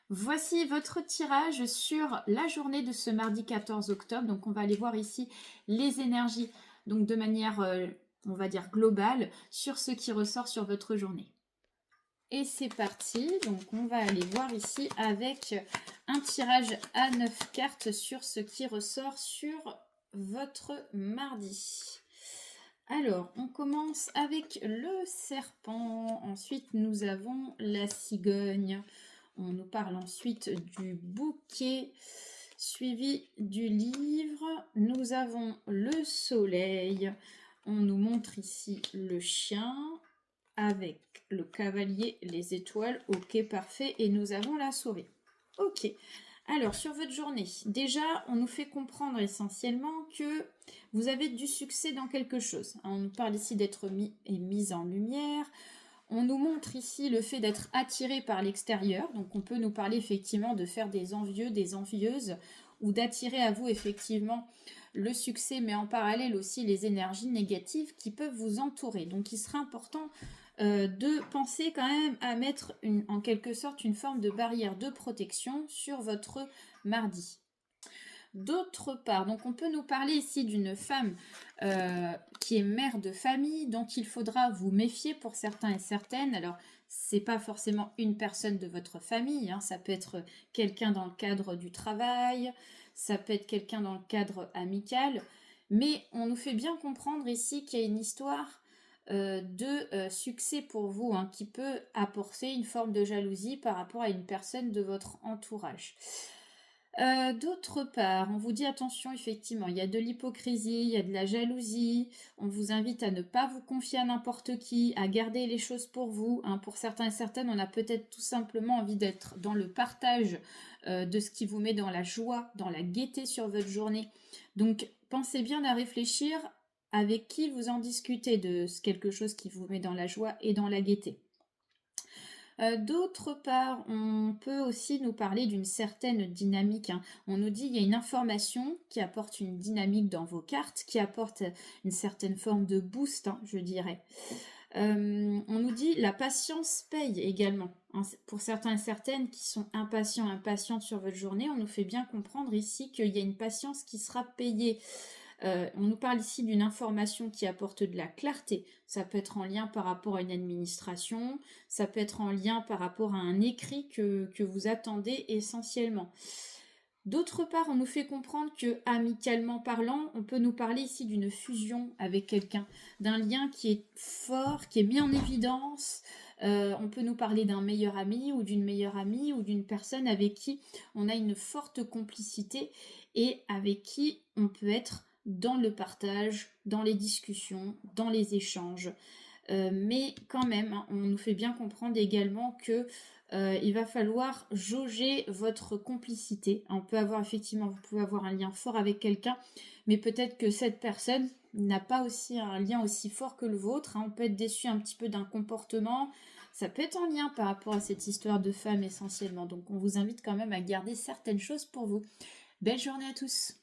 Voici votre tirage sur la journée de ce mardi 14 octobre. Donc, on va aller voir ici les énergies, donc de manière, on va dire, globale, sur ce qui ressort sur votre journée. Et c'est parti. Donc, on va aller voir ici avec un tirage à 9 cartes sur ce qui ressort sur votre mardi. Alors, on commence avec le serpent. Ensuite, nous avons la cigogne. On nous parle ensuite du bouquet, suivi du livre. Nous avons le soleil. On nous montre ici le chien avec le cavalier, les étoiles. Ok, parfait. Et nous avons la souris. Ok. Alors, sur votre journée, déjà, on nous fait comprendre essentiellement que vous avez du succès dans quelque chose. On nous parle ici d'être mis en lumière. On nous montre ici le fait d'être attiré par l'extérieur. Donc, on peut nous parler effectivement de faire des envieux, des envieuses, ou d'attirer à vous effectivement le succès, mais en parallèle aussi les énergies négatives qui peuvent vous entourer. Donc, il sera important de penser quand même à mettre en quelque sorte une forme de barrière de protection sur votre mardi. D'autre part, donc on peut nous parler ici d'une femme qui est mère de famille, dont il faudra vous méfier pour certains et certaines. Alors, c'est pas forcément une personne de votre famille, hein, ça peut être quelqu'un dans le cadre du travail, ça peut être quelqu'un dans le cadre amical, mais on nous fait bien comprendre ici qu'il y a une histoire de succès pour vous, hein, qui peut apporter une forme de jalousie par rapport à une personne de votre entourage. D'autre part, on vous dit attention, effectivement, il y a de l'hypocrisie, il y a de la jalousie, on vous invite à ne pas vous confier à n'importe qui, à garder les choses pour vous, hein. Pour certains et certaines, on a peut-être tout simplement envie d'être dans le partage de ce qui vous met dans la joie, dans la gaieté sur votre journée. Donc, pensez bien à réfléchir avec qui vous en discutez de quelque chose qui vous met dans la joie et dans la gaieté. D'autre part, on peut aussi nous parler d'une certaine dynamique, hein. On nous dit qu'il y a une information qui apporte une dynamique dans vos cartes, qui apporte une certaine forme de boost, hein, je dirais. On nous dit la patience paye également, hein. Pour certains et certaines qui sont impatientes sur votre journée, on nous fait bien comprendre ici qu'il y a une patience qui sera payée. On nous parle ici d'une information qui apporte de la clarté. Ça peut être en lien par rapport à une administration, ça peut être en lien par rapport à un écrit que vous attendez essentiellement. D'autre part, on nous fait comprendre que, amicalement parlant, on peut nous parler ici d'une fusion avec quelqu'un, d'un lien qui est fort, qui est mis en évidence. On peut nous parler d'un meilleur ami ou d'une meilleure amie ou d'une personne avec qui on a une forte complicité et avec qui on peut être dans le partage, dans les discussions, dans les échanges. Mais quand même, hein, on nous fait bien comprendre également que il va falloir jauger votre complicité. On peut avoir effectivement, vous pouvez avoir un lien fort avec quelqu'un, mais peut-être que cette personne n'a pas aussi un lien aussi fort que le vôtre, hein. On peut être déçu un petit peu d'un comportement. Ça peut être en lien par rapport à cette histoire de femme essentiellement. Donc on vous invite quand même à garder certaines choses pour vous. Belle journée à tous!